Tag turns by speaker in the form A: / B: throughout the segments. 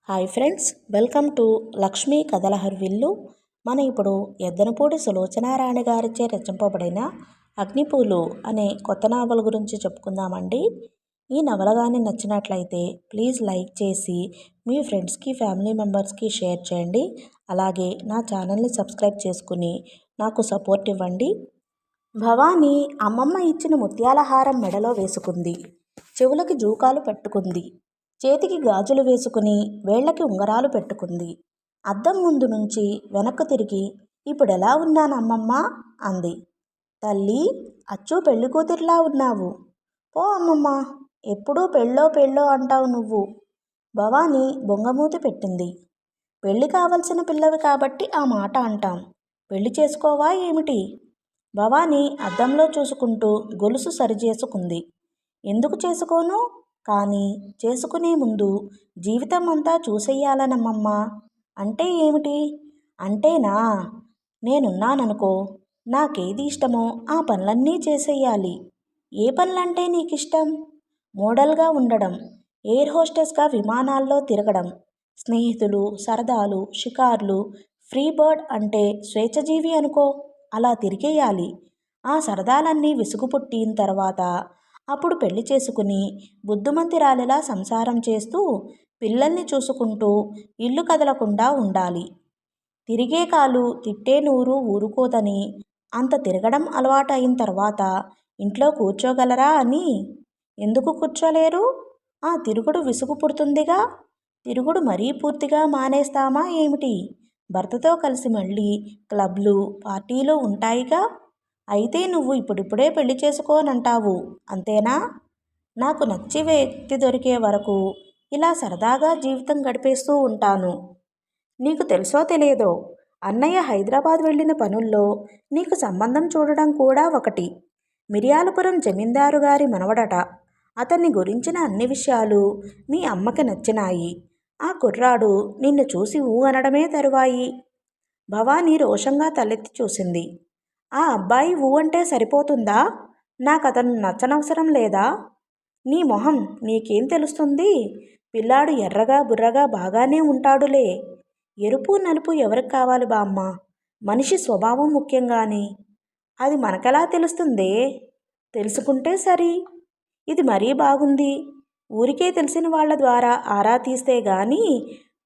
A: Hi friends, welcome to Lakshmi కథల హర్విల్లు. మనం ఇప్పుడు ఎద్దనపూడి సులోచనారాణి గారిచే రచింపబడిన అగ్నిపూలు అనే కొత్త నవల గురించి చెప్పుకుందామండి. ఈ నవల కానీ నచ్చినట్లయితే ప్లీజ్ లైక్ చేసి మీ ఫ్రెండ్స్కి ఫ్యామిలీ మెంబర్స్కి షేర్ చేయండి. అలాగే నా ఛానల్ని సబ్స్క్రైబ్ చేసుకుని నాకు సపోర్ట్ ఇవ్వండి. భవానీ అమ్మమ్మ ఇచ్చిన ముత్యాల హారం మెడలో వేసుకుంది. చెవులకి జూకాలు పెట్టుకుంది. చేతికి గాజులు వేసుకుని వేళ్లకి ఉంగరాలు పెట్టుకుంది. అద్దం ముందు నుంచి వెనక్కు తిరిగి ఇప్పుడెలా ఉన్నాను అమ్మమ్మ అంది. తల్లి, అచ్చు పెళ్లి కూతురిలా ఉన్నావు. పో అమ్మమ్మ, ఎప్పుడూ పెళ్ళో పెళ్ళో అంటావు నువ్వు. భవానీ బొంగమూతి పెట్టింది. పెళ్లి కావలసిన పిల్లవి కాబట్టి ఆ మాట అంటాం. పెళ్లి చేసుకోవా ఏమిటి? భవానీ అద్దంలో చూసుకుంటూ గొలుసు సరిచేసుకుంది. ఎందుకు చేసుకోను? కానీ చేసుకునే ముందు జీవితం అంతా చూసేయాలనమ్మమ్మ. అంటే ఏమిటి? అంటేనా, నేనున్నాననుకో, నాకేది ఇష్టమో ఆ పనులన్నీ చేసేయాలి. ఏ పనులంటే నీకిష్టం? మోడల్గా ఉండడం, ఎయిర్ హోస్టెస్గా విమానాల్లో తిరగడం, స్నేహితులు, సరదాలు, షికార్లు, ఫ్రీ బర్డ్ అంటే స్వేచ్ఛజీవి అనుకో, అలా తిరిగేయాలి. ఆ సరదాలన్నీ విసుగు పుట్టిన తర్వాత అప్పుడు పెళ్లి చేసుకుని బుద్ధిమంతిరాలిలా సంసారం చేస్తూ పిల్లల్ని చూసుకుంటూ ఇల్లు కదలకుండా ఉండాలి. తిరిగే కాలు తిట్టే నూరు ఊరుకోదని, అంత తిరగడం అలవాటు అయిన తర్వాత ఇంట్లో కూర్చోగలరా అని. ఎందుకు కూర్చోలేరు? ఆ తిరుగుడు విసుగు పుడుతుందిగా. తిరుగుడు మరీ పూర్తిగా మానేస్తామా ఏమిటి? భర్తతో కలిసి మళ్ళీ క్లబ్లు, పార్టీలు ఉంటాయిగా. అయితే నువ్వు ఇప్పుడిప్పుడే పెళ్లి చేసుకోనంటావు, అంతేనా? నాకు నచ్చే వ్యక్తి దొరికే వరకు ఇలా సరదాగా జీవితం గడిపేస్తూ ఉంటాను. నీకు తెలుసో తెలియదో, అన్నయ్య హైదరాబాద్ వెళ్ళిన పనుల్లో నీకు సంబంధం చూడడం కూడా ఒకటి. మిర్యాలపురం జమీందారు గారి మనవడట. అతన్ని గురించిన అన్ని విషయాలు మీ అమ్మకి నచ్చినాయి. ఆ కుర్రాడు నిన్ను చూసి ఊ అనడమే తరువాయి. భవానీ రోషంగా తలెత్తి చూసింది. ఆ అబ్బాయి ఊ అంటే సరిపోతుందా? నాకతను నచ్చనవసరం లేదా? నీ మొహం నీకేం తెలుస్తుంది? పిల్లాడు ఎర్రగా బుర్రగా బాగానే ఉంటాడులే. ఎరుపు నలుపు ఎవరికి కావాలి బామ్మ? మనిషి స్వభావం ముఖ్యంగాని. అది మనకెలా తెలుస్తుందే? తెలుసుకుంటే సరి. ఇది మరీ బాగుంది. ఊరికే తెలిసిన వాళ్ల ద్వారా ఆరా తీస్తే గాని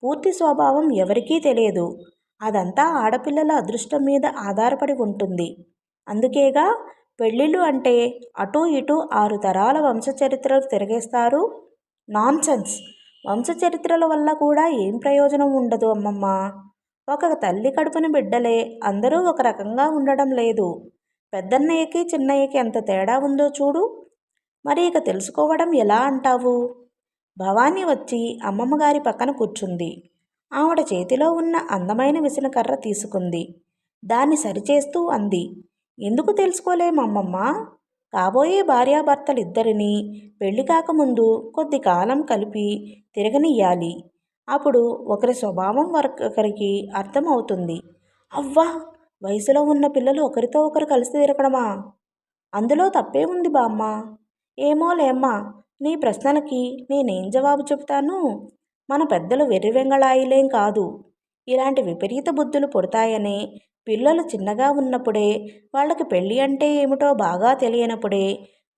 A: పూర్తి స్వభావం ఎవరికీ తెలియదు. అదంతా ఆడపిల్లల అదృష్టం మీద ఆధారపడి ఉంటుంది. అందుకేగా పెళ్ళిళ్ళు అంటే అటూ ఇటూ 6 తరాల వంశచరిత్రలు తిరగేస్తారు. నాన్సెన్స్. వంశచరిత్రల వల్ల కూడా ఏం ప్రయోజనం ఉండదు అమ్మమ్మ. ఒక తల్లి కడుపున బిడ్డలే అందరూ ఒక రకంగా ఉండడం లేదు. పెద్దన్నయ్యకి చిన్నయ్యకి ఎంత తేడా ఉందో చూడు. మరి ఇక తెలుసుకోవడం ఎలా అంటావు? భవానీ వచ్చి అమ్మమ్మగారి పక్కన కూర్చుంది. ఆవిడ చేతిలో ఉన్న అందమైన విసనకర్ర తీసుకుంది. దాన్ని సరిచేస్తూ అంది. ఎందుకు తెలుసుకోలేమమ్మమ్మ? కాబోయే భార్యాభర్తలిద్దరినీ పెళ్లి కాకముందు కొద్ది కాలం కలిపి తిరగనియ్యాలి. అప్పుడు ఒకరి స్వభావం ఒకరికి అర్థం అవుతుంది. అవ్వా, వయసులో ఉన్న పిల్లలు ఒకరితో ఒకరు కలిసి తిరగడమా? అందులో తప్పే ఉంది బామ్మ. ఏమోలేమ్మా, నీ ప్రశ్నలకి నేనేం జవాబు చెబుతాను? మన పెద్దలు వెర్రి వెంగళాయిలేం కాదు. ఇలాంటి విపరీత బుద్ధులు పుడతాయనే, పిల్లలు చిన్నగా ఉన్నప్పుడే వాళ్ళకి పెళ్ళి అంటే ఏమిటో బాగా తెలియనప్పుడే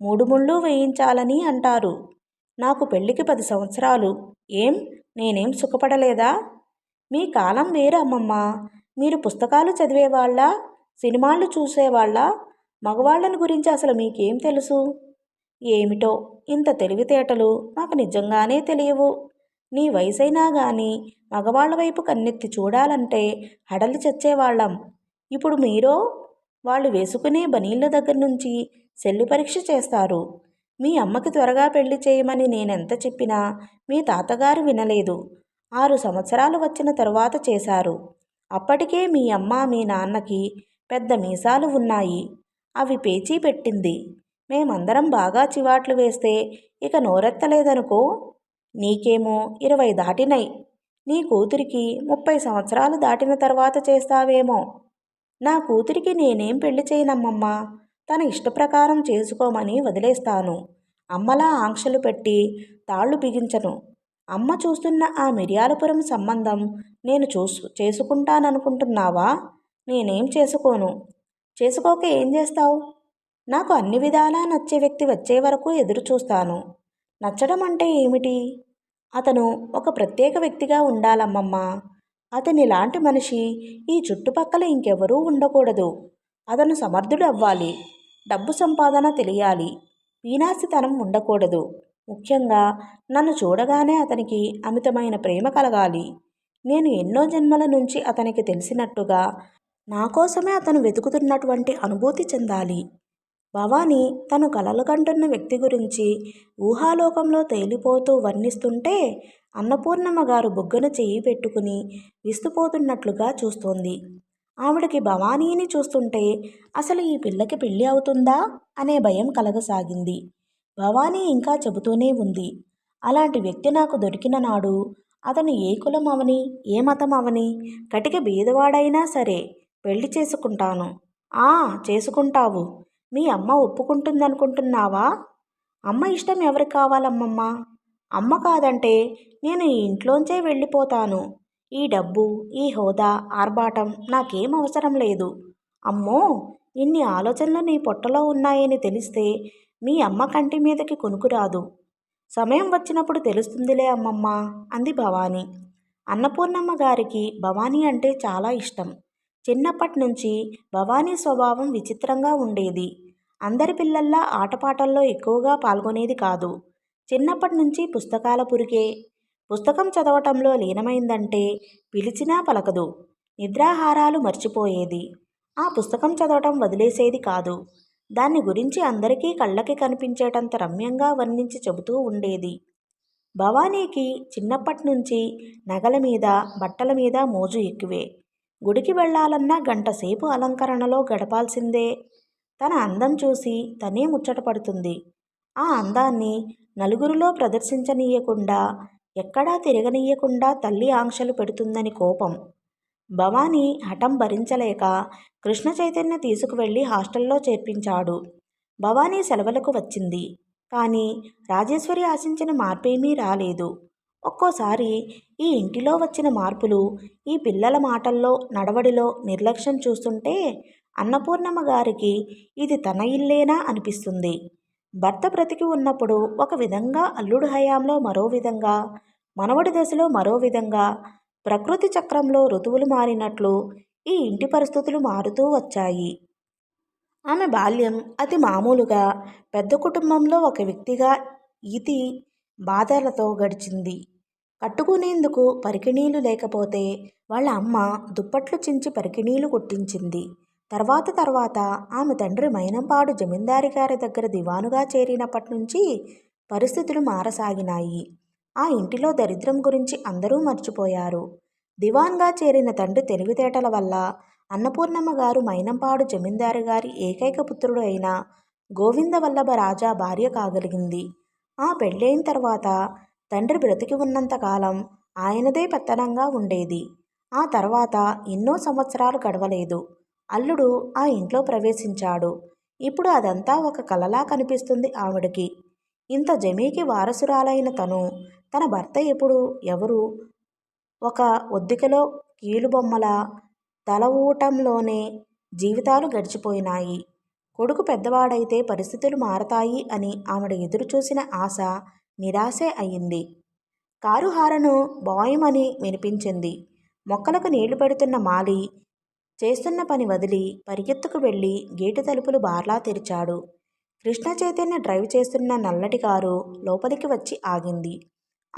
A: 3 ముళ్ళు వేయించాలని అంటారు. నాకు పెళ్ళికి 10 సంవత్సరాలు. ఏం, నేనేం సుఖపడలేదా? మీ కాలం వేరు అమ్మమ్మ. మీరు పుస్తకాలు చదివేవాళ్ళ, సినిమాలు చూసేవాళ్ళ? మగవాళ్ళని గురించి అసలు మీకేం తెలుసు? ఏమిటో ఇంత తెలివితేటలు నాకు నిజంగానే తెలియవు. నీ వయసైనా గాని మగవాళ్ల వైపు కన్నెత్తి చూడాలంటే హడలి చచ్చేవాళ్ళం. ఇప్పుడు మీరో, వాళ్ళు వేసుకునే బనీళ్ళ దగ్గర నుంచి శల్య పరీక్ష చేస్తారు. మీ అమ్మకి త్వరగా పెళ్లి చేయమని నేనెంత చెప్పినా మీ తాతగారు వినలేదు. 6 సంవత్సరాలు వచ్చిన తరువాత చేశారు. అప్పటికే మీ అమ్మ మీ నాన్నకి పెద్ద మీసాలు ఉన్నాయి. అవి పేచీ పెట్టింది. మేమందరం బాగా చివాట్లు వేస్తే ఇక నోరెత్తలేదనుకో. నీకేమో 20 దాటినై. నీ కూతురికి 30 సంవత్సరాలు దాటిన తర్వాత చేస్తావేమో. నా కూతురికి నేనేం పెళ్లి చేయనమ్మమ్మా. తన ఇష్టప్రకారం చేసుకోమని వదిలేస్తాను. అమ్మలా ఆంక్షలు పెట్టి తాళ్ళు బిగించను. అమ్మ చూస్తున్న ఆ మిర్యాలపురం సంబంధం నేను చేసుకుంటాననుకుంటున్నావా? నేనేం చేసుకోను. చేసుకోక ఏం చేస్తావు? నాకు అన్ని విధాలా నచ్చే వ్యక్తి వచ్చే వరకు ఎదురు చూస్తాను. నచ్చడం అంటే ఏమిటి? అతను ఒక ప్రత్యేక వ్యక్తిగా ఉండాలమ్మమ్మ. అతనిలాంటి మనిషి ఈ చుట్టుపక్కల ఇంకెవరూ ఉండకూడదు. అతను సమర్థుడు అవ్వాలి. డబ్బు సంపాదన తెలియాలి. పీనాసితనం ఉండకూడదు. ముఖ్యంగా నన్ను చూడగానే అతనికి అమితమైన ప్రేమ కలగాలి. నేను ఎన్నో జన్మల నుంచి అతనికి తెలిసినట్టుగా నా కోసమే అతను వెతుకుతున్నటువంటి అనుభూతి చెందాలి. భవానీ తను కలలు కంటున్న వ్యక్తి గురించి ఊహాలోకంలో తేలిపోతూ వర్ణిస్తుంటే అన్నపూర్ణమ్మ గారు బుగ్గన చెయ్యి పెట్టుకుని విస్తుపోతున్నట్లుగా చూస్తోంది. ఆవిడకి భవానీని చూస్తుంటే అసలు ఈ పిల్లకి పెళ్ళి అవుతుందా అనే భయం కలగసాగింది. భవానీ ఇంకా చెబుతూనే ఉంది. అలాంటి వ్యక్తి నాకు దొరికిన నాడు అతను ఏ కులం అవని, ఏ మతం అవని, కటిక బీదవాడైనా సరే పెళ్లి చేసుకుంటాను. ఆ చేసుకుంటావు. మీ అమ్మ ఒప్పుకుంటుందనుకుంటున్నావా? అమ్మ ఇష్టం ఎవరికి కావాలమ్మమ్మ? అమ్మ కాదంటే నేను ఈ ఇంట్లోంచే వెళ్ళిపోతాను. ఈ డబ్బు, ఈ హోదా, ఆర్భాటం నాకేం అవసరం లేదు. అమ్మో, ఇన్ని ఆలోచనలు నీ పొట్టలో ఉన్నాయని తెలిస్తే మీ అమ్మ కంటి మీదకి కొనుకురాదు. సమయం వచ్చినప్పుడు తెలుస్తుందిలే అమ్మమ్మ అంది భవానీ. అన్నపూర్ణమ్మ గారికి భవానీ అంటే చాలా ఇష్టం. చిన్నప్పటి నుంచి భవానీ స్వభావం విచిత్రంగా ఉండేది. అందరి పిల్లల్లా ఆటపాటల్లో ఎక్కువగా పాల్గొనేది కాదు. చిన్నప్పటి నుంచి పుస్తకాల పురికే. పుస్తకం చదవటంలో లీనమైందంటే పిలిచినా పలకదు. నిద్రాహారాలు మర్చిపోయేది. ఆ పుస్తకం చదవటం వదిలేసేది కాదు. దాన్ని గురించి అందరికీ కళ్ళకి కనిపించేటంత రమ్యంగా వర్ణించి చెబుతూ ఉండేది. భవానీకి చిన్నప్పటి నుంచి నగల మీద, బట్టల మీద మోజు ఎక్కువే. గుడికి వెళ్ళాలన్నా గంటసేపు అలంకరణలో గడపాల్సిందే. తన అందం చూసి తనే ముచ్చటపడుతుంది. ఆ అందాన్ని నలుగురిలో ప్రదర్శించనీయకుండా, ఎక్కడా తిరగనీయకుండా తల్లి ఆంక్షలు పెడుతుందని కోపం. భవానీ హఠం భరించలేక కృష్ణ చైతన్య తీసుకువెళ్ళి హాస్టల్లో చేర్పించాడు. భవానీ సెలవులకు వచ్చింది. కానీ రాజేశ్వరి ఆశించిన మార్పేమీ రాలేదు. ఒక్కోసారి ఈ ఇంటిలో వచ్చిన మార్పులు, ఈ పిల్లల మాటల్లో, నడవడిలో నిర్లక్ష్యం చూస్తుంటే అన్నపూర్ణమ్మ గారికి ఇది తన ఇల్లేనా అనిపిస్తుంది. భర్త బ్రతికి ఉన్నప్పుడు ఒక విధంగా, అల్లుడు హయాంలో మరో విధంగా, మనవడి దశలో మరో విధంగా, ప్రకృతి చక్రంలో ఋతువులు మారినట్లు ఈ ఇంటి పరిస్థితులు మారుతూ వచ్చాయి. ఆమె బాల్యం అతి మామూలుగా పెద్ద కుటుంబంలో ఒక వ్యక్తిగా ఈతి బాధలతో గడిచింది. కట్టుకునేందుకు పరికిణీలు లేకపోతే వాళ్ళ అమ్మ దుప్పట్లు చించి పరికిణీలు కుట్టించింది. తర్వాత ఆమె తండ్రి మైనంపాడు జమీందారి గారి దగ్గర దివానుగా చేరినప్పటి నుంచి పరిస్థితులు మారసాగినాయి. ఆ ఇంటిలో దరిద్రం గురించి అందరూ మర్చిపోయారు. దివాన్గా చేరిన తండ్రి తెలివితేటల వల్ల అన్నపూర్ణమ్మ గారు మైనంపాడు జమీందారు గారి ఏకైక పుత్రుడు అయిన గోవిందవల్లభ రాజా భార్య కాగలిగింది. ఆ పెళ్ళైన తర్వాత తండ్రి బ్రతికి ఉన్నంతకాలం ఆయనదే పెత్తనంగా ఉండేది. ఆ తర్వాత ఎన్నో సంవత్సరాలు గడవలేదు. అల్లుడు ఆ ఇంట్లో ప్రవేశించాడు. ఇప్పుడు అదంతా ఒక కలలా కనిపిస్తుంది ఆవిడకి. ఇంత జమీకి వారసురాలైన తన భర్త ఎప్పుడు, ఎవరు, ఒక ఒద్దికలో కీలుబొమ్మల తల ఊటంలోనే జీవితాలు గడిచిపోయినాయి. కొడుకు పెద్దవాడైతే పరిస్థితులు మారతాయి అని ఆవిడ ఎదురుచూసిన ఆశ నిరాశే అయింది. కారు హారను బాయమని వినిపించింది. మొక్కలకు నీళ్లు పెడుతున్న మాలి చేస్తున్న పని వదిలి పరిగెత్తుకు వెళ్ళి గేటు తలుపులు బార్లా తెరిచాడు. కృష్ణ చైతన్య డ్రైవ్ చేస్తున్న నల్లటి కారు లోపలికి వచ్చి ఆగింది.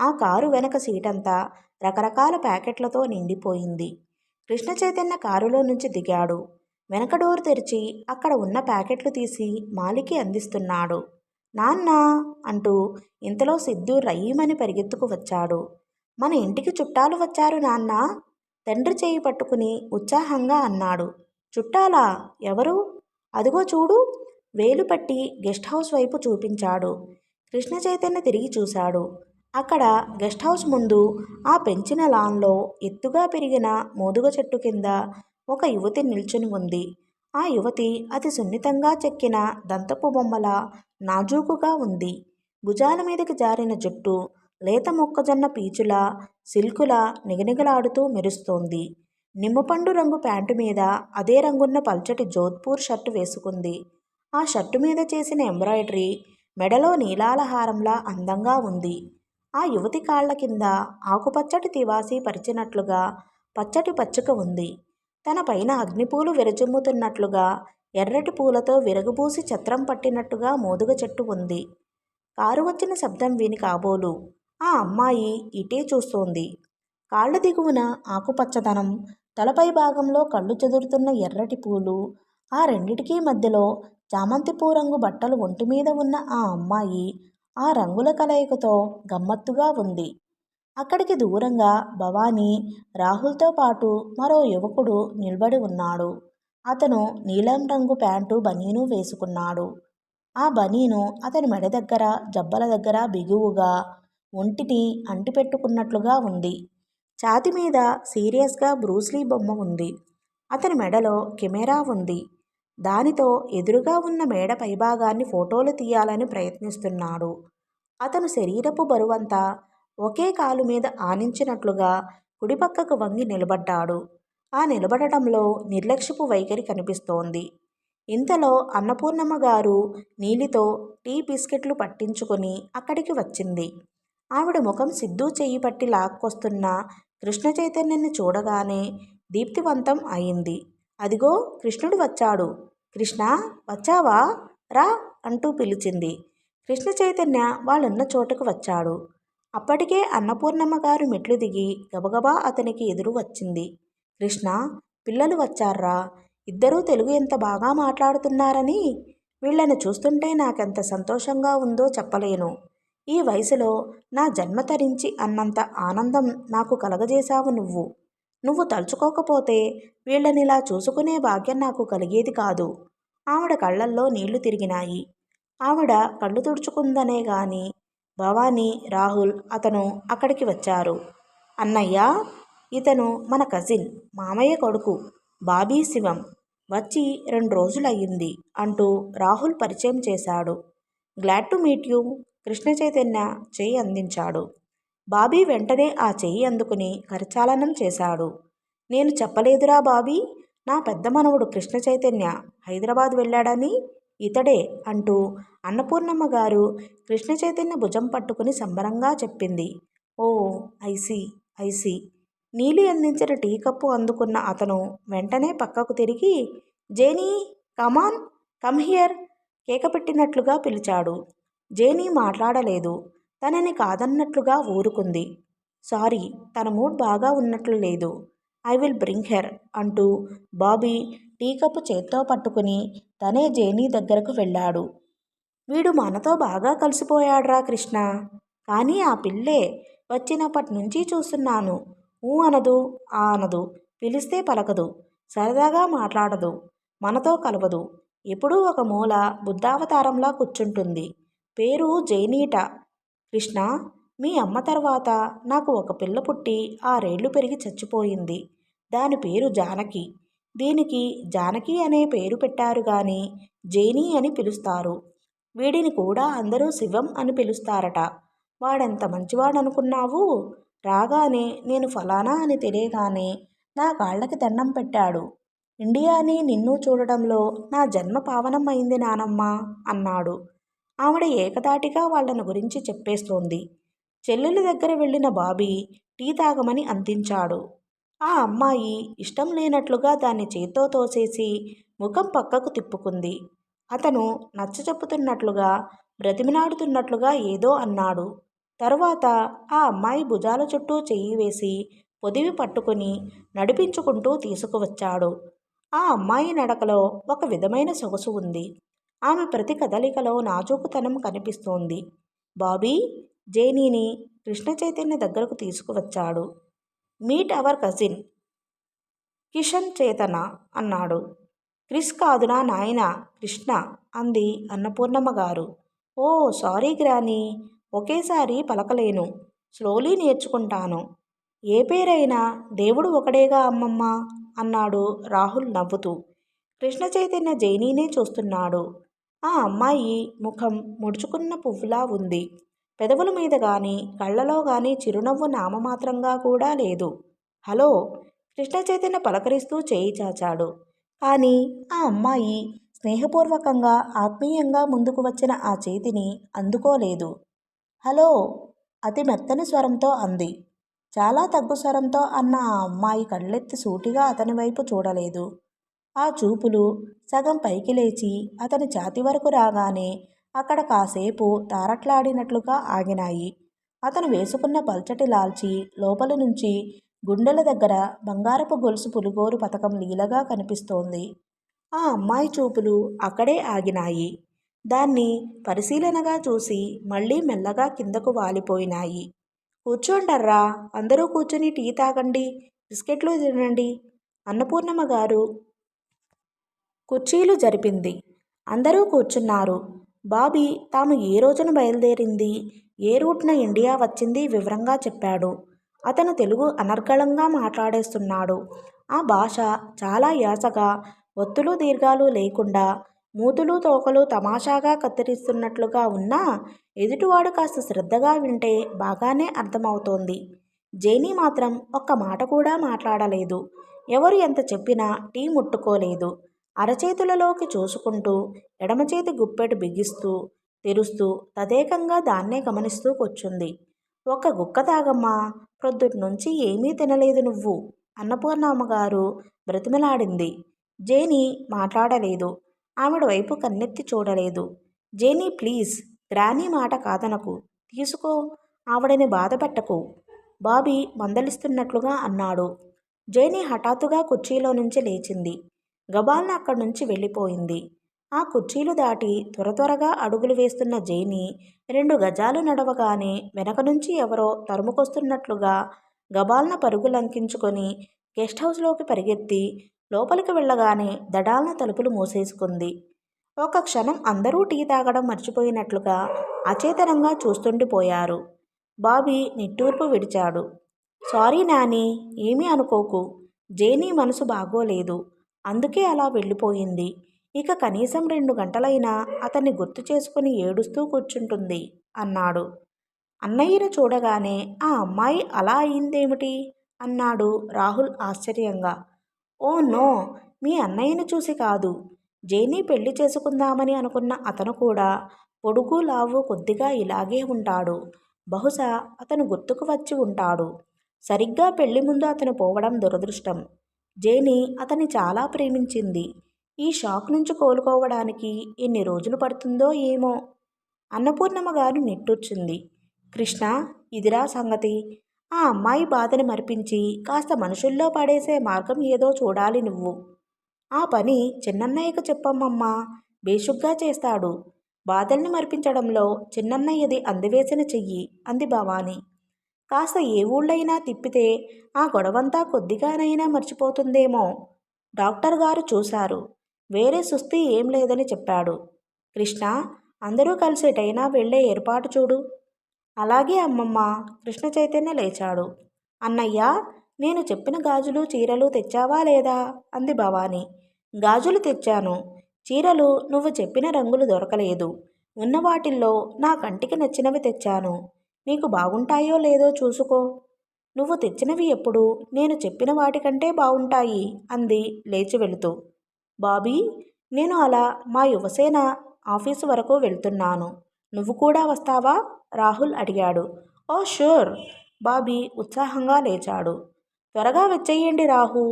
A: ఆ కారు వెనక సీటంతా రకరకాల ప్యాకెట్లతో నిండిపోయింది. కృష్ణ చైతన్య కారులో నుంచి దిగాడు. వెనక డోరు తెరిచి అక్కడ ఉన్న ప్యాకెట్లు తీసి మాలికి అందిస్తున్నాడు. నాన్నా అంటూ ఇంతలో సిద్ధు రయ్యమని పరిగెత్తుకు వచ్చాడు. మన ఇంటికి చుట్టాలు వచ్చారు నాన్నా, తండ్రి చేయి పట్టుకుని ఉత్సాహంగా అన్నాడు. చుట్టాలా? ఎవరు? అదిగో చూడు, వేలు పట్టి గెస్ట్ హౌస్ వైపు చూపించాడు. కృష్ణ చైతన్య తిరిగి చూశాడు. అక్కడ గెస్ట్ హౌస్ ముందు ఆ పెంచిన లాన్లో ఎత్తుగా పెరిగిన మోదుగ చెట్టు కింద ఒక యువతి నిల్చుని ఉంది. ఆ యువతి అతి సున్నితంగా చెక్కిన దంతపు బొమ్మల నాజూకుగా ఉంది. భుజాల మీదకి జారిన జుట్టు లేత మొక్కజొన్న పీచులా సిల్కులా నిగనిగలాడుతూ మెరుస్తోంది. నిమ్మపండు రంగు ప్యాంటు మీద అదే రంగున్న పల్చటి జోధ్పూర్ షర్టు వేసుకుంది. ఆ షర్టు మీద చేసిన ఎంబ్రాయిడరీ మెడలో నీలాల హారంలా అందంగా ఉంది. ఆ యువతి కాళ్ల కింద ఆకుపచ్చటి తివాసీ పరిచినట్లుగా పచ్చటి పచ్చిక ఉంది. తన పైన అగ్నిపూలు విరజిమ్ముతున్నట్లుగా ఎర్రటి పూలతో విరగబూసి ఛత్రం పట్టినట్టుగా మోదుగ చెట్టు ఉంది. కారు వచ్చిన శబ్దం విని కాబోలు ఆ అమ్మాయి ఇటే చూస్తోంది. కాళ్ల దిగువన ఆకుపచ్చదనం, తలపై భాగంలో కళ్ళు చెదురుతున్న ఎర్రటి పూలు, ఆ రెండిటికీ మధ్యలో చామంతి పూరంగు బట్టలు ఒంటిమీద ఉన్న ఆ అమ్మాయి ఆ రంగుల కలయికతో గమ్మత్తుగా ఉంది. అక్కడికి దూరంగా భవానీ, రాహుల్తో పాటు మరో యువకుడు నిలబడి ఉన్నాడు. అతను నీలం రంగు ప్యాంటు బనీను వేసుకున్నాడు. ఆ బనీను అతని మెడ దగ్గర, జబ్బల దగ్గర బిగువుగా ఒంటిని అంటిపెట్టుకున్నట్లుగా ఉంది. ఛాతి మీద సీరియస్గా బ్రూస్లీ బొమ్మ ఉంది. అతని మెడలో కెమెరా ఉంది. దానితో ఎదురుగా ఉన్న మేడ పైభాగాన్ని ఫోటోలు తీయాలని ప్రయత్నిస్తున్నాడు. అతను శరీరపు బరువంతా ఒకే కాలు మీద ఆనించినట్లుగా కుడిపక్కకు వంగి నిలబడ్డాడు. ఆ నిలబడటంలో నిర్లక్ష్యపు వైఖరి కనిపిస్తోంది. ఇంతలో అన్నపూర్ణమ్మ గారు నీలితో టీ బిస్కెట్లు పట్టించుకొని అక్కడికి వచ్చింది. ఆవిడ ముఖం సిద్ధూ చెయ్యి పట్టి లాక్కొస్తున్న కృష్ణ చైతన్యాన్ని చూడగానే దీప్తివంతం అయింది. అదిగో కృష్ణుడు వచ్చాడు. కృష్ణా, వచ్చావా? రా అంటూ పిలిచింది. కృష్ణ చైతన్య వాళ్ళున్న చోటుకు వచ్చాడు. అప్పటికే అన్నపూర్ణమ్మ గారు మెట్లు దిగి గబగబా అతనికి ఎదురు వచ్చింది. కృష్ణ, పిల్లలు వచ్చారా? ఇద్దరూ తెలుగు ఎంత బాగా మాట్లాడుతున్నారని. వీళ్ళని చూస్తుంటే నాకెంత సంతోషంగా ఉందో చెప్పలేను. ఈ వయసులో నా జన్మ తరించి అన్నంత ఆనందం నాకు కలగజేశావు నువ్వు. నువ్వు తలుచుకోకపోతే వీళ్ళనిలా చూసుకునే భాగ్యం నాకు కలిగేది కాదు. ఆవిడ కళ్ళల్లో నీళ్లు తిరిగినాయి. ఆవిడ కళ్ళు తుడుచుకుందనే గాని భవానీ, రాహుల్ అతను అక్కడికి వచ్చారు. అన్నయ్య, ఇతను మన కజిన్, మామయ్య కొడుకు బాబీ శివం. వచ్చి 2 రోజులయ్యింది అంటూ రాహుల్ పరిచయం చేశాడు. Glad to meet you. Krishna Chaitanya చెయ్యి అందించాడు. బాబీ వెంటనే ఆ చెయ్యి అందుకుని కరచాలనం చేశాడు. నేను చెప్పలేదురా బాబీ, నా పెద్ద మనవడు కృష్ణ చైతన్య హైదరాబాద్ వెళ్ళాడని. ఇతడే అంటూ అన్నపూర్ణమ్మ గారు కృష్ణ చైతన్య భుజం పట్టుకుని సంబరంగా చెప్పింది. ఓ, ఐసీ ఐసీ. నీలి అందించిన టీ కప్పు అందుకున్న అతను వెంటనే పక్కకు తిరిగి జేనీ, కమాన్, కమ్ హియర్ కేక పెట్టినట్లుగా పిలిచాడు. జేనీ మాట్లాడలేదు. తనని కాదన్నట్లుగా ఊరుకుంది. సారీ, తన మూడ్ బాగా ఉన్నట్లు లేదు. ఐ విల్ బ్రింగ్ హెర్ అంటూ బాబీ టీ కప్పు చేత్తో పట్టుకుని తనే జేనీ దగ్గరకు వెళ్ళాడు. వీడు మనతో బాగా కలిసిపోయాడ్రా కృష్ణ. కానీ ఆ పిల్లే వచ్చినప్పటి నుంచి చూస్తున్నాను. ఊ అనదు, ఆ అనదు, పిలిస్తే పలకదు, సరదాగా మాట్లాడదు, మనతో కలవదు. ఎప్పుడూ ఒక మూల బుద్ధావతారంలా కూర్చుంటుంది. పేరు జైనీట. కృష్ణ, మీ అమ్మ తర్వాత నాకు ఒక పిల్ల పుట్టి 6 ఏళ్లు పెరిగి చచ్చిపోయింది. దాని పేరు జానకి. దీనికి జానకి అనే పేరు పెట్టారు గాని జైనీ అని పిలుస్తారు. వీడిని కూడా అందరూ శివం అని పిలుస్తారట. వాడెంత మంచివాడనుకున్నావు? రాగానే నేను ఫలానా అని తెలియగానే నా కాళ్ళకి దండం పెట్టాడు. ఇండియాని నిన్ను చూడడంలో నా జన్మ పావనం అయింది నానమ్మ అన్నాడు. ఆవిడ ఏకధాటిగా వాళ్ళను గురించి చెప్పేస్తోంది. చెల్లెలి దగ్గర వెళ్ళిన బాబీ టీ తాగమని అందించాడు. ఆ అమ్మాయి ఇష్టం లేనట్లుగా దాన్ని చేత్తో తోసేసి ముఖం పక్కకు తిప్పుకుంది. అతను నచ్చచెప్పుతున్నట్లుగా, బ్రతిమిలాడుతున్నట్లుగా ఏదో అన్నాడు. తరువాత ఆ అమ్మాయి భుజాల చుట్టూ చెయ్యి వేసి పొదివి పట్టుకుని నడిపించుకుంటూ తీసుకువచ్చాడు. ఆ అమ్మాయి నడకలో ఒక విధమైన సొగసు ఉంది. ఆమె ప్రతి కదలికలో నాజూకుతనం కనిపిస్తోంది. బాబీ జేనీని కృష్ణ చైతన్య దగ్గరకు తీసుకువచ్చాడు. మీట్ అవర్ కజిన్ కిషన్ చేతన అన్నాడు. క్రిస్ కాదునా నాయనా, కృష్ణ అంది అన్నపూర్ణమ్మ గారు. ఓ సారీ గ్రానీ, ఒకేసారి పలకలేను. స్లోలీ నేర్చుకుంటాను. ఏ పేరైనా దేవుడు ఒకడేగా అమ్మమ్మ అన్నాడు రాహుల్ నవ్వుతూ. కృష్ణ చైతన్య జైనీనే చూస్తున్నాడు. ఆ అమ్మాయి ముఖం ముడుచుకున్న పువ్వులా ఉంది. పెదవుల మీద గాని కళ్ళలో గాని చిరునవ్వు నామమాత్రంగా కూడా లేదు. హలో! కృష్ణ చైతన్య పలకరిస్తూ చేయి చాచాడు. కానీ ఆ అమ్మాయి స్నేహపూర్వకంగా ఆత్మీయంగా ముందుకు వచ్చిన ఆ చేతిని అందుకోలేదు. హలో! అతి మెత్తని స్వరంతో అంది. చాలా తగ్గు స్వరంతో అన్న ఆ అమ్మాయి కళ్ళెత్తి సూటిగా అతని వైపు చూడలేదు. ఆ చూపులు సగం పైకి లేచి అతని ఛాతీ వరకు రాగానే అక్కడ కాసేపు తారట్లాడినట్లుగా ఆగినాయి. అతను వేసుకున్న పల్చటి లాల్చి లోపలి నుంచి గుండెల దగ్గర బంగారపు గొలుసు పులిగోరు పతకం లీలగా కనిపిస్తోంది. ఆ అమ్మాయి చూపులు అక్కడే ఆగినాయి. దాన్ని పరిశీలనగా చూసి మళ్ళీ మెల్లగా కిందకు వాలిపోయినాయి. కూర్చోండర్రా, అందరూ కూర్చుని టీ తాగండి, బిస్కెట్లు తినండి. అన్నపూర్ణమ్మ గారు కుర్చీలు జరిపింది. అందరూ కూర్చున్నారు. బాబీ తాము ఏ రోజున బయలుదేరింది, ఏ రూట్న ఇండియా వచ్చింది వివరంగా చెప్పాడు. అతను తెలుగు అనర్గళంగా మాట్లాడేస్తున్నాడు. ఆ భాష చాలా యాసగా, ఒత్తులు దీర్ఘాలు లేకుండా, మూతులు తోకలు తమాషాగా కత్తిరిస్తున్నట్లుగా ఉన్నా ఎదుటివాడు కాస్త శ్రద్ధగా వింటే బాగానే అర్థమవుతోంది. జేనీ మాత్రం ఒక్క మాట కూడా మాట్లాడలేదు. ఎవరు ఎంత చెప్పినా టీ ముట్టుకోలేదు. అరచేతులలోకి చూసుకుంటూ ఎడమచేతి గుప్పెడు బిగిస్తూ తెరుస్తూ తదేకంగా దాన్నే గమనిస్తూ కూర్చుంది. ఒక్క గుక్క తాగమ్మా, ప్రొద్దుట్నుంచి ఏమీ తినలేదు నువ్వు, అన్నపూర్ణమ్మగారు బ్రతిమలాడింది. జేనీ మాట్లాడలేదు. ఆవిడ వైపు కన్నెత్తి చూడలేదు. జేనీ ప్లీజ్, గ్రానీ మాట కాదనకు, తీసుకో, ఆవిడని బాధ పెట్టకు, బాబీ మందలిస్తున్నట్లుగా అన్నాడు. జేనీ హఠాత్తుగా కుర్చీలో నుంచి లేచింది. గబాల్న అక్కడి నుంచి వెళ్ళిపోయింది. ఆ కుర్చీలు దాటి త్వరగా అడుగులు వేస్తున్న జేనీ 2 గజాలు నడవగానే వెనక నుంచి ఎవరో తరుముకొస్తున్నట్లుగా గబాల్న పరుగులంకించుకొని గెస్ట్ హౌస్లోకి పరిగెత్తి లోపలికి వెళ్ళగానే దడాల్న తలుపులు మూసేసుకుంది. ఒక క్షణం అందరూ టీ తాగడం మర్చిపోయినట్లుగా అచేతనంగా చూస్తుండిపోయారు. బాబీ నిట్టూర్పు విడిచాడు. సారీ నాని, ఏమీ అనుకోకు. జేనీ మనసు బాగోలేదు, అందుకే అలా వెళ్ళిపోయింది. ఇక కనీసం 2 గంటలైనా అతన్ని గుర్తు చేసుకుని ఏడుస్తూ కూర్చుంటుంది అన్నాడు. అన్నయ్యను చూడగానే ఆ అమ్మాయి అలా అయిందేమిటి అన్నాడు రాహుల్ ఆశ్చర్యంగా. ఓ నో, మీ అన్నయ్యను చూసి కాదు. జేనీ పెళ్లి చేసుకుందామని అనుకున్న అతను కూడా పొడుగు లావు కొద్దిగా ఇలాగే ఉంటాడు. బహుశా అతను గుర్తుకు వచ్చి ఉంటాడు. సరిగ్గా పెళ్లి ముందు అతను పోవడం దురదృష్టం. జేనీ అతన్ని చాలా ప్రేమించింది. ఈ షాక్ నుంచి కోలుకోవడానికి ఎన్ని రోజులు పడుతుందో ఏమో. అన్నపూర్ణమ్మ గారు నిట్టూర్చింది. కృష్ణ, ఇదిరా సంగతి. ఆ అమ్మాయి బాధని మరిపించి కాస్త మనుషుల్లో పడేసే మార్గం ఏదో చూడాలి నువ్వు. ఆ పని చిన్నన్నయ్యకు చెప్పమ్మమ్మా, బేషుగ్గా చేస్తాడు. బాధల్ని మరిపించడంలో చిన్నన్నయ్యది అందివేసిన చెయ్యి అంది భవాని. కాస్త ఏ ఊళ్ళైనా తిప్పితే ఆ గొడవంతా కొద్దిగానైనా మర్చిపోతుందేమో. డాక్టర్ గారు చూశారు. వేరే సుస్థి ఏం లేదని చెప్పాడు. కృష్ణ, అందరూ కలిసి ఎటైనా వెళ్ళే ఏర్పాటు చూడు. అలాగే అమ్మమ్మ. కృష్ణ చైతన్య లేచాడు. అన్నయ్య, నేను చెప్పిన గాజులు చీరలు తెచ్చావా లేదా అంది భవాని. గాజులు తెచ్చాను. చీరలు నువ్వు చెప్పిన రంగులు దొరకలేదు. ఉన్న వాటిల్లో నా కంటికి నచ్చినవి తెచ్చాను. నీకు బాగుంటాయో లేదో చూసుకో. నువ్వు తెచ్చినవి ఎప్పుడు నేను చెప్పిన వాటికంటే బాగుంటాయి అంది లేచి వెళుతూ. బాబీ, నేను అలా మా యువసేన ఆఫీసు వరకు వెళ్తున్నాను. నువ్వు కూడా వస్తావా? రాహుల్ అడిగాడు. ఓ షూర్. బాబీ ఉత్సాహంగా లేచాడు. త్వరగా వచ్చేయండి రాహు.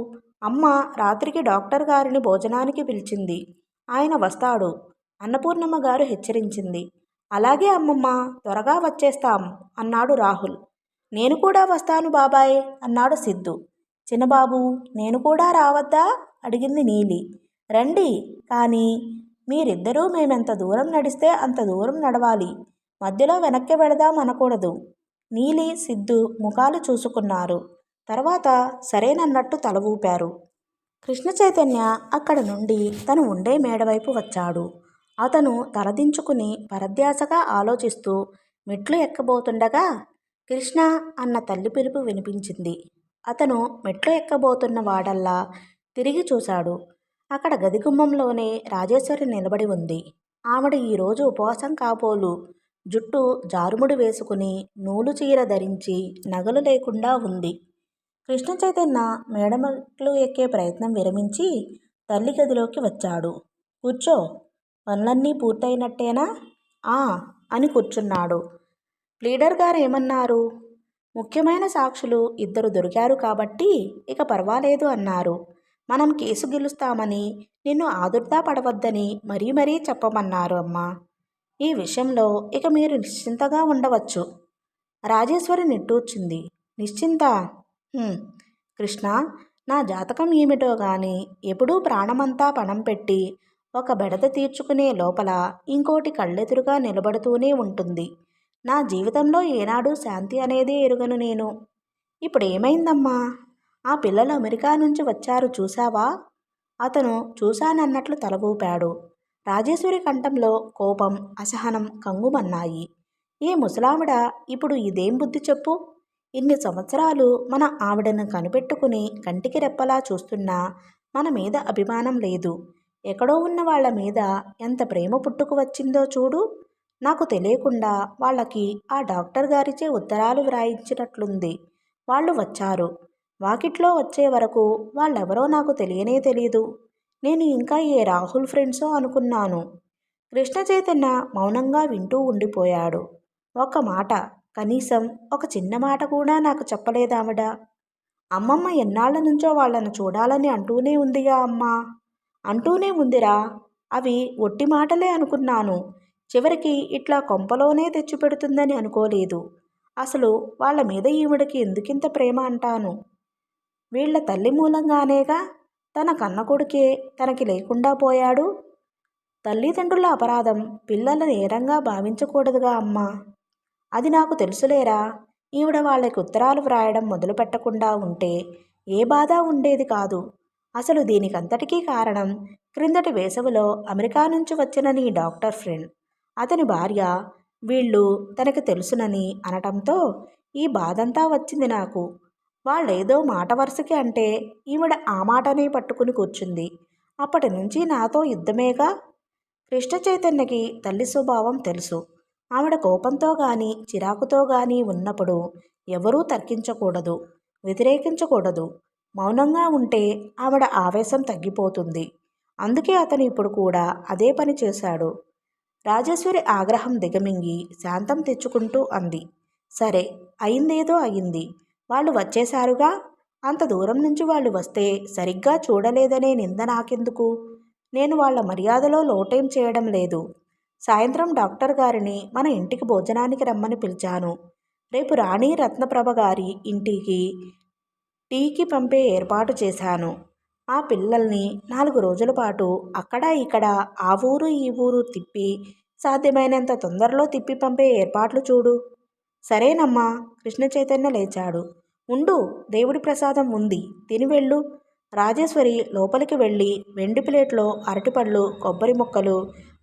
A: అమ్మ రాత్రికి డాక్టర్ గారిని భోజనానికి పిలిచింది. ఆయన వస్తాడు, అన్నపూర్ణమ్మ గారు హెచ్చరించింది. అలాగే అమ్మమ్మ, త్వరగా వచ్చేస్తాం అన్నాడు రాహుల్. నేను కూడా వస్తాను బాబాయ్ అన్నాడు సిద్ధు. చిన్నబాబు, నేను కూడా రావద్దా అడిగింది నీలి. రండి, కానీ మీరిద్దరూ మేమెంత దూరం నడిస్తే అంత దూరం నడవాలి. మధ్యలో వెనక్కి వెళదాం అనకూడదు. నీలి, సిద్ధు ముఖాలు చూసుకున్నారు. తర్వాత సరేనన్నట్టు తల ఊపారు. కృష్ణ చైతన్య అక్కడ నుండి తను ఉండే మేడవైపు వచ్చాడు. అతను తలదించుకుని పరధ్యాసగా ఆలోచిస్తూ మెట్లు ఎక్కబోతుండగా కృష్ణ అన్న తల్లి పిలుపు వినిపించింది. అతను మెట్లు ఎక్కబోతున్న వాడల్లా తిరిగి చూశాడు. అక్కడ గది గుమ్మంలోనే రాజేశ్వరి నిలబడి ఉంది. ఆవిడ ఈరోజు ఉపవాసం కాబోలు. జుట్టు జారుముడి వేసుకుని నూలు చీర ధరించి నగలు లేకుండా ఉంది. కృష్ణ చైతన్య మేడమెట్లు ఎక్కే ప్రయత్నం విరమించి తల్లి గదిలోకి వచ్చాడు. కూర్చో, పనులన్నీ పూర్తయినట్టేనా? ఆ అని కూర్చున్నాడు. ప్లీడర్ గారు ఏమన్నారు? ముఖ్యమైన సాక్షులు 2 దొరికారు కాబట్టి ఇక పర్వాలేదు అన్నారు. మనం కేసు గెలుస్తామని, నిన్ను ఆదుర్దా పడవద్దని మరీ మరీ చెప్పమన్నారు అమ్మా. ఈ విషయంలో ఇక మీరు నిశ్చింతగా ఉండవచ్చు. రాజేశ్వరి నిట్టూర్చింది. నిశ్చింత? కృష్ణ, నా జాతకం ఏమిటో గాని ఎప్పుడూ ప్రాణమంతా పణం పెట్టి ఒక బెడద తీర్చుకునే లోపల ఇంకోటి కళ్ళెదురుగా నిలబడుతూనే ఉంటుంది. నా జీవితంలో ఏనాడు శాంతి అనేదే ఎరుగను నేను. ఇప్పుడేమైందమ్మా? ఆ పిల్లలు అమెరికా నుంచి వచ్చారు చూశావా? అతను చూశానన్నట్లు తల ఊపాడు. రాజేశ్వరి కంఠంలో కోపం, అసహనం కంగుమన్నాయి. ఏ ముసలావిడ ఇప్పుడు ఇదేం బుద్ధి చెప్పు? ఇన్ని సంవత్సరాలు మన ఆవిడను కనిపెట్టుకుని కంటికి రెప్పలా చూస్తున్నా మన మీద అభిమానం లేదు. ఎక్కడో ఉన్న వాళ్ల మీద ఎంత ప్రేమ పుట్టుకు వచ్చిందో చూడు. నాకు తెలియకుండా వాళ్ళకి ఆ డాక్టర్ గారిచే ఉత్తరాలు వ్రాయించినట్లుంది. వాళ్ళు వచ్చారు. వాకిట్లో వచ్చే వరకు వాళ్ళెవరో నాకు తెలియనే తెలీదు. నేను ఇంకా ఏ రాహుల్ ఫ్రెండ్సో అనుకున్నాను. కృష్ణ చైతన్య మౌనంగా వింటూ ఉండిపోయాడు. ఒక్క మాట, కనీసం ఒక చిన్న మాట కూడా నాకు చెప్పలేదావిడ. అమ్మమ్మ ఎన్నాళ్ల నుంచో వాళ్లను చూడాలని అంటూనే ఉందిగా అమ్మా. అంటూనే ఉందిరా. అవి ఒట్టి మాటలే అనుకున్నాను. చివరికి ఇట్లా కొంపలోనే తెచ్చిపెడుతుందని అనుకోలేదు. అసలు వాళ్ళ మీద ఈవిడకి ఎందుకింత ప్రేమ అంటాను. వీళ్ల తల్లి మూలంగానేగా తన కన్న కొడుకే తనకి లేకుండా పోయాడు. తల్లిదండ్రుల అపరాధం పిల్లల నేరంగా భావించకూడదుగా అమ్మా. అది నాకు తెలుసులేరా. ఈవిడ వాళ్ళకి ఉత్తరాలు వ్రాయడం మొదలు పెట్టకుండా ఉంటే ఏ బాధ ఉండేది కాదు. అసలు దీనికంతటికీ కారణం క్రిందటి వేసవిలో అమెరికా నుంచి వచ్చిన నీ డాక్టర్ ఫ్రెండ్, అతని భార్య, వీళ్ళు తనకి తెలుసునని అనటంతో ఈ బాధంతా వచ్చింది నాకు. వాళ్ళేదో మాట వరుసకి అంటే ఈవిడ ఆ మాటనే పట్టుకుని కూర్చుంది. అప్పటి నుంచి నాతో యుద్ధమేగా. కృష్ణ చైతన్యకి తల్లి స్వభావం తెలుసు. ఆవిడ కోపంతో గాని చిరాకుతో గాని ఉన్నప్పుడు ఎవరూ తర్కించకూడదు, వ్యతిరేకించకూడదు. మౌనంగా ఉంటే ఆవిడ ఆవేశం తగ్గిపోతుంది. అందుకే అతను ఇప్పుడు కూడా అదే పని చేశాడు. రాజేశ్వరి ఆగ్రహం దిగమింగి శాంతం తెచ్చుకుంటూ అంది. సరే, అయిందేదో అయింది. వాళ్ళు వచ్చేశారుగా. అంత దూరం నుంచి వాళ్ళు వస్తే సరిగ్గా చూడలేదనే నింద నాకెందుకు? నేను వాళ్ళ మర్యాదలో లోటేం చేయడం లేదు. సాయంత్రం డాక్టర్ గారిని మన ఇంటికి భోజనానికి రమ్మని పిలిచాను. రేపు రాణి రత్నప్రభ గారి ఇంటికి టీకి పంపే ఏర్పాటు చేశాను. ఆ పిల్లల్ని 4 రోజుల పాటు అక్కడ ఇక్కడ ఆ ఊరు ఈ ఊరు తిప్పి సాధ్యమైనంత తొందరలో తిప్పి పంపే ఏర్పాట్లు చూడు. సరేనమ్మా. కృష్ణ చైతన్య లేచాడు. ఉండు, దేవుడి ప్రసాదం ఉంది, తిని వెళ్ళు. రాజేశ్వరి లోపలికి వెళ్ళి వెండి ప్లేట్లో అరటిపళ్ళు, కొబ్బరి ముక్కలు,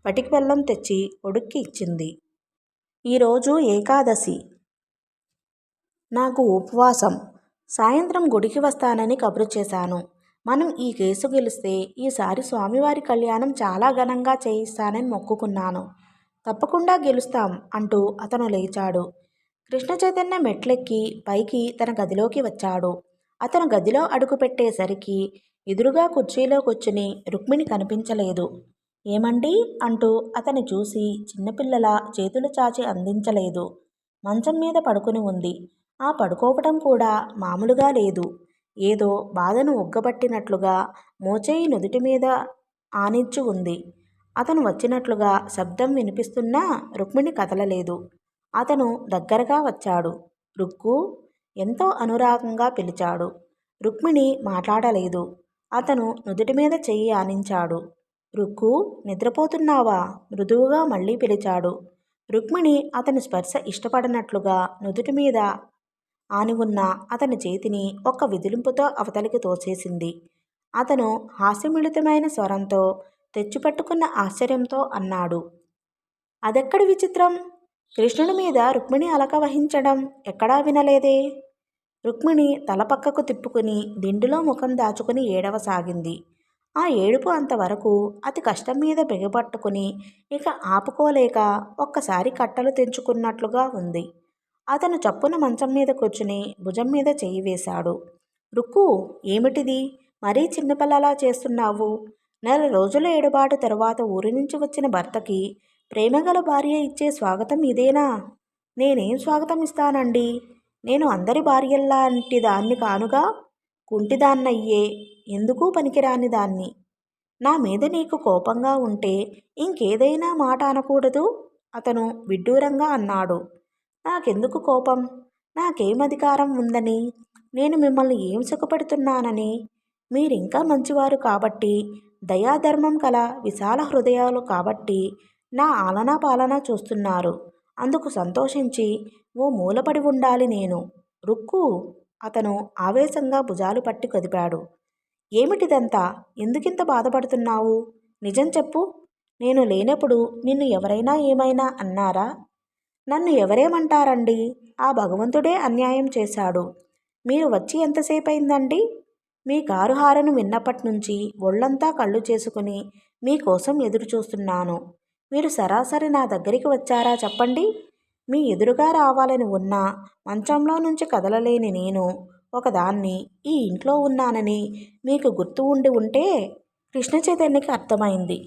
A: పటికి బెల్లం తెచ్చి కొడుక్కి ఇచ్చింది. ఈరోజు ఏకాదశి. నాకు ఉపవాసం. సాయంత్రం గుడికి వస్తానని కబురు చేశాను. మనం ఈ కేసు గెలిస్తే ఈసారి స్వామివారి కళ్యాణం చాలా ఘనంగా చేయిస్తానని మొక్కుకున్నాను. తప్పకుండా గెలుస్తాం అంటూ అతను లేచాడు. కృష్ణ చైతన్య మెట్లెక్కి పైకి తన గదిలోకి వచ్చాడు. అతను గదిలో అడుగుపెట్టేసరికి ఎదురుగా కుర్చీలో కూర్చుని రుక్మిణి కనిపించలేదు. ఏమండి అంటూ అతన్ని చూసి చిన్నపిల్లల చేతులు చాచి అందించలేదు. మంచం మీద పడుకుని ఉంది. ఆ పడుకోవటం కూడా మామూలుగా లేదు. ఏదో బాధను ఉగ్గబట్టినట్లుగా మోచేయి నుదుటి మీద ఆనించి ఉంది. అతను వచ్చినట్లుగా శబ్దం వినిపిస్తున్నా రుక్మిణి కదలలేదు. అతను దగ్గరగా వచ్చాడు. రుక్కు ఎంతో అనురాగంగా పిలిచాడు. రుక్మిణి మాట్లాడలేదు. అతను నుదుటి మీద చెయ్యి ఆనించాడు. రుక్కు, నిద్రపోతున్నావా? మృదువుగా మళ్ళీ పిలిచాడు. రుక్మిణి అతని స్పర్శ ఇష్టపడనట్లుగా నుదుటి మీద ఆని ఉన్న అతని చేతిని ఒక్క విదిలింపుతో అవతలికి తోసేసింది. అతను హాస్యమిళితమైన స్వరంతో తెచ్చిపట్టుకున్న ఆశ్చర్యంతో అన్నాడు. అదెక్కడి విచిత్రం? కృష్ణుడి మీద రుక్మిణి అలక వహించడం ఎక్కడా వినలేదే. రుక్మిణి తల పక్కకు తిప్పుకుని దిండులో ముఖం దాచుకుని ఏడవసాగింది. ఆ ఏడుపు అంతవరకు అతి కష్టం మీద బిగపట్టుకుని ఇక ఆపుకోలేక ఒక్కసారి కట్టలు తెంచుకున్నట్లుగా ఉంది. అతను చప్పున మంచం మీద కూర్చుని భుజం మీద చెయ్యి వేశాడు. రుక్కు, ఏమిటిది? మరీ చిన్నపిల్లలా చేస్తున్నావు. నెల రోజుల ఏడుబాటు తరువాత ఊరి నుంచి వచ్చిన భర్తకి ప్రేమగల భార్య ఇచ్చే స్వాగతం ఇదేనా? నేనేం స్వాగతం ఇస్తానండి? నేను అందరి భార్యల్లాంటి దాన్ని కానుగా. కుంటిదాన్నయ్యే, ఎందుకు పనికిరాని దాన్ని. నా మీద నీకు కోపంగా ఉంటే ఇంకేదైనా మాట అనకూడదు? అతను విడ్డూరంగా అన్నాడు. నాకెందుకు కోపం? నాకేం అధికారం ఉందని? నేను మిమ్మల్ని ఏం సుఖపెడుతున్నానని? మీరింకా మంచివారు కాబట్టి, దయాధర్మం కల విశాల హృదయాలు కాబట్టి నా ఆలనా పాలనా చూస్తున్నారు. అందుకు సంతోషించి ఓ మూలపడి ఉండాలి నేను. రుక్కు, అతను ఆవేశంగా భుజాలు పట్టి కదిపాడు. ఏమిటిదంతా? ఎందుకింత బాధపడుతున్నావు? నిజం చెప్పు. నేను లేనప్పుడు నిన్ను ఎవరైనా ఏమైనా అన్నారా? నన్ను ఎవరేమంటారండి? ఆ భగవంతుడే అన్యాయం చేశాడు. మీరు వచ్చి ఎంతసేపయిందండి? మీ కారు హారను విన్నప్పటినుంచి ఒళ్ళంతా కళ్ళు చేసుకుని మీకోసం ఎదురు చూస్తున్నాను. మీరు సరాసరి నా దగ్గరికి వచ్చారా చెప్పండి? మీ ఎదురుగా రావాలని ఉన్నా మంచంలో నుంచి కదలలేని నేను ఒకదాన్ని ఈ ఇంట్లో ఉన్నానని మీకు గుర్తు ఉండి ఉంటే కృష్ణ చైతన్యకి అర్థమైంది.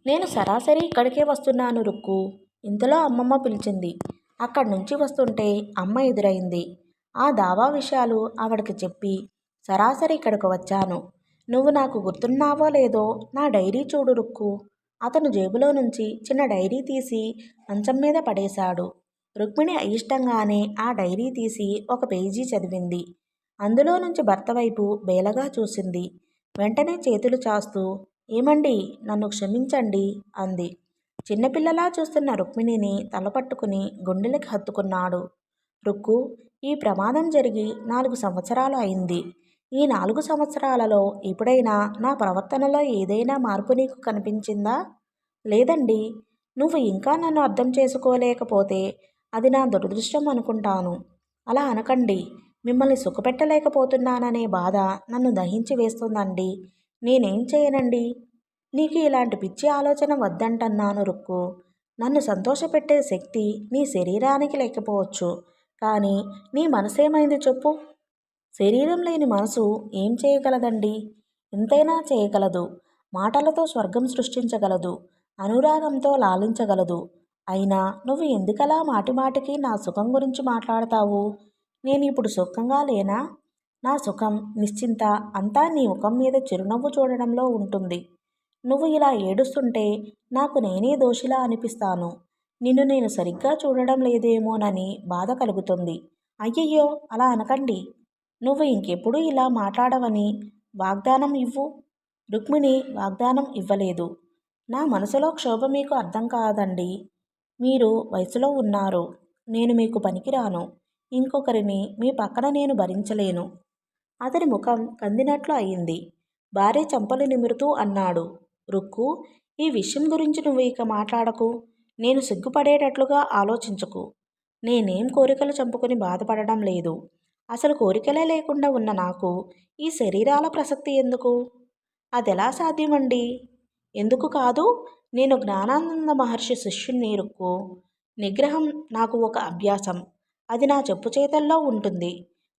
A: నేను సరాసరి ఇక్కడికే వస్తున్నాను రుక్కు. ఇంతలో అమ్మమ్మ పిలిచింది. అక్కడి నుంచి వస్తుంటే అమ్మ ఎదురైంది. ఆ దావా విషయాలు ఆవిడకి చెప్పి సరాసరి ఇక్కడికి వచ్చాను. నువ్వు నాకు గుర్తున్నావో లేదో నా డైరీ చూడు రుక్కు. అతను జేబులో నుంచి చిన్న డైరీ తీసి మంచం మీద పడేశాడు. రుక్మిణి అయిష్టంగానే ఆ డైరీ తీసి ఒక పేజీ చదివింది. అందులో నుంచి భర్త వైపు బేలగా చూసింది. వెంటనే చేతులు చాస్తూ, ఏమండి, నన్ను క్షమించండి అంది. చిన్నపిల్లలా చూస్తున్న రుక్మిణిని తలపట్టుకుని గుండెలకి హత్తుకున్నాడు. రుక్కు, ఈ ప్రమాదం జరిగి 4 సంవత్సరాలు అయింది. ఈ 4 సంవత్సరాలలో ఎప్పుడైనా నా ప్రవర్తనలో ఏదైనా మార్పు నీకు కనిపించిందా? లేదండి. నువ్వు ఇంకా నన్ను అర్థం చేసుకోలేకపోతే అది నా దురదృష్టం అనుకుంటాను. అలా అనకండి. మిమ్మల్ని సుఖపెట్టలేకపోతున్నాననే బాధ నన్ను దహించి వేస్తుందండి. నేనేం చేయనండి? నీకు ఇలాంటి పిచ్చి ఆలోచన వద్దంటన్నాను రుక్కు. నన్ను సంతోషపెట్టే శక్తి నీ శరీరానికి లేకపోవచ్చు, కానీ నీ మనసేమైంది చెప్పు? శరీరం లేని మనసు ఏం చేయగలదండి? ఎంతైనా చేయగలదు. మాటలతో స్వర్గం సృష్టించగలదు. అనురాగంతో లాలించగలదు. అయినా నువ్వు ఎందుకలా మాటిమాటికి నా సుఖం గురించి మాట్లాడతావు? నేను ఇప్పుడు సుఖంగా లేనా? నా సుఖం, నిశ్చింత అంతా నీ ముఖం మీద చిరునవ్వు చూడడంలో ఉంటుంది. నువ్వు ఇలా ఏడుస్తుంటే నాకు నేనే దోషిలా అనిపిస్తాను. నిన్ను నేను సరిగ్గా చూడడం లేదేమోనని బాధ కలుగుతుంది. అయ్యయ్యో, అలా అనకండి. నువ్వు ఇంకెప్పుడు ఇలా మాట్లాడవని వాగ్దానం ఇవ్వు. రుక్మిణి వాగ్దానం ఇవ్వలేదు. నా మనసులో క్షోభ మీకు అర్థం కాదండి. మీరు వయసులో ఉన్నారు. నేను మీకు పనికిరాను. ఇంకొకరిని మీ పక్కన నేను భరించలేను. అతని ముఖం కందినట్లు అయింది. భార్య చెంపలు నిమురుతూ అన్నాడు. రుక్కు, ఈ విషయం గురించి నువ్వు ఇక మాట్లాడకు. నేను సిగ్గుపడేటట్లుగా ఆలోచించకు. నేనేం కోరికలు చంపుకుని బాధపడడం లేదు. అసలు కోరికలే లేకుండా ఉన్న నాకు ఈ శరీరాల ప్రసక్తి ఎందుకు? అదెలా సాధ్యమండి? ఎందుకు కాదు? నేను జ్ఞానానంద మహర్షి శిష్యుణ్ణి రుక్కు. నిగ్రహం నాకు ఒక అభ్యాసం. అది నా చెప్పు చేతల్లో ఉంటుంది.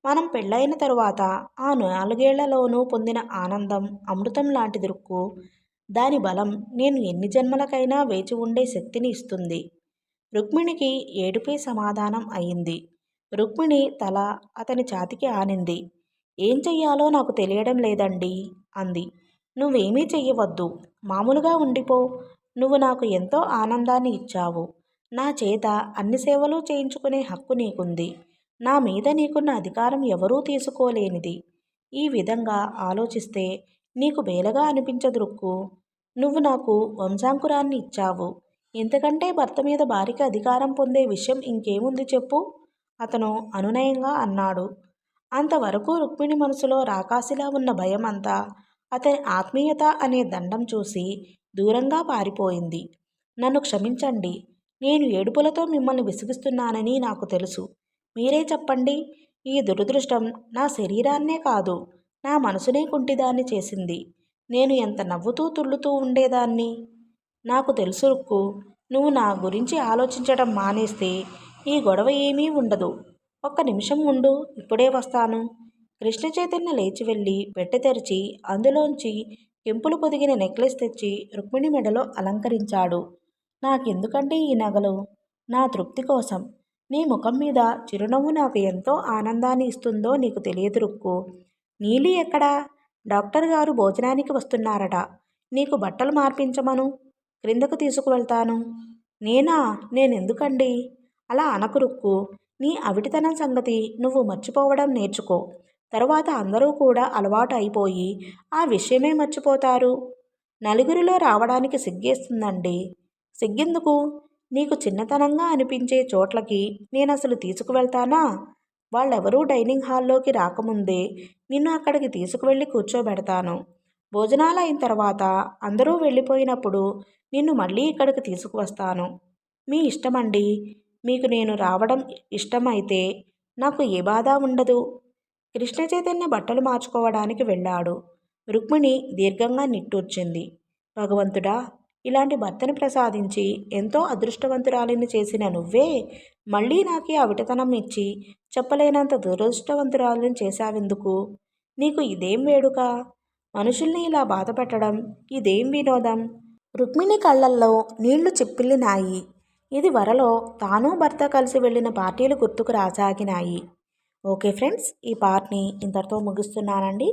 A: మనం పెళ్ళైన తరువాత ఆ 4 ఏళ్లలోనూ పొందిన ఆనందం అమృతం లాంటిది రుక్కు. దాని బలం నేను ఎన్ని జన్మలకైనా వేచి ఉండే శక్తిని ఇస్తుంది. రుక్మిణికి ఏడుపే సమాధానం అయింది. రుక్మిణి తల అతని ఛాతీకి ఆనింది. ఏం చెయ్యాలో నాకు తెలియడం లేదండి అంది. నువ్వేమీ చెయ్యవద్దు. మామూలుగా ఉండిపో. నువ్వు నాకు ఎంతో ఆనందాన్ని ఇచ్చావు. నా చేత అన్ని సేవలు చేయించుకునే హక్కు నీకుంది. నా మీద నీకున్న అధికారం ఎవరూ తీసుకోలేనిది. ఈ విధంగా ఆలోచిస్తే నీకు బేలగా అనిపించదు రుక్కు. నువ్వు నాకు వంశాంకురాన్ని ఇచ్చావు. ఇంతకంటే భర్త మీద భార్యకి అధికారం పొందే విషయం ఇంకేముంది చెప్పు? అతను అనునయంగా అన్నాడు. అంతవరకు రుక్మిణి మనసులో రాకాసిలా ఉన్న భయం అంతా అతని ఆత్మీయత అనే దండం చూసి దూరంగా పారిపోయింది. నన్ను క్షమించండి. నేను ఏడుపులతో మిమ్మల్ని విసిగిస్తున్నానని నాకు తెలుసు. మీరే చెప్పండి. ఈ దురదృష్టం నా శరీరాన్నే కాదు, నా మనసునే కుంటిదాన్ని చేసింది. నేను ఎంత నవ్వుతూ తుళ్ళుతూ ఉండేదాన్ని. నాకు తెలుసు రుక్కు, నువ్వు నా గురించి ఆలోచించడం మానేస్తే ఈ గొడవ ఏమీ ఉండదు. ఒక్క నిమిషం ఉండు, ఇప్పుడే వస్తాను. కృష్ణ చైతన్య లేచి వెళ్ళి పెట్టె తెరిచి అందులోంచి కెంపులు పొదిగిన నెక్లెస్ తెచ్చి రుక్మిణి మెడలో అలంకరించాడు. నాకెందుకండి ఈ నగలు? నా తృప్తి కోసం. నీ ముఖం మీద చిరునవ్వు నాకు ఎంతో ఆనందాన్ని ఇస్తుందో నీకు తెలియదు రుక్కు. నీలి ఎక్కడా? డాక్టర్ గారు భోజనానికి వస్తున్నారట. నీకు బట్టలు మార్పించమను. క్రిందకు తీసుకువెళ్తాను. నేనా? నేనెందుకండి? అలా అనకు రుక్కు. నీ అవిటితనం సంగతి నువ్వు మర్చిపోవడం నేర్చుకో. తరువాత అందరూ కూడా అలవాటు అయిపోయి ఆ విషయమే మర్చిపోతారు. నలుగురిలో రావడానికి సిగ్గేస్తుందండి. సిగ్గెందుకు? నీకు చిన్నతనంగా అనిపించే చోట్లకి నేనసలు తీసుకువెళ్తానా? వాళ్ళెవరూ డైనింగ్ హాల్లోకి రాకముందే నిన్ను అక్కడికి తీసుకువెళ్ళి కూర్చోబెడతాను. భోజనాలు అయిన తర్వాత అందరూ వెళ్ళిపోయినప్పుడు నిన్ను మళ్ళీ ఇక్కడికి తీసుకువస్తాను. మీ ఇష్టమండి. మీకు నేను రావడం ఇష్టమైతే నాకు ఏ బాధ ఉండదు. కృష్ణ చైతన్య బట్టలు మార్చుకోవడానికి వెళ్ళాడు. రుక్మిణి దీర్ఘంగా నిట్టూర్చింది. భగవంతుడా, ఇలాంటి భర్తను ప్రసాదించి ఎంతో అదృష్టవంతురాలిని చేసిన నువ్వే మళ్ళీ నాకే అవిటతనం ఇచ్చి చెప్పలేనంత దురదృష్టవంతురాలిని చేశావెందుకు? నీకు ఇదేం వేడుక? మనుషుల్ని ఇలా బాధ పెట్టడం ఇదేం వినోదం? రుక్మిణి కళ్ళల్లో నీళ్లు చిప్పిల్లినాయి. ఇది వరలో తాను భర్త కలిసి వెళ్ళిన పార్టీలు గుర్తుకు రాసాగినాయి. ఓకే ఫ్రెండ్స్, ఈ పార్ట్ని ఇంతటితో ముగిస్తున్నానండి.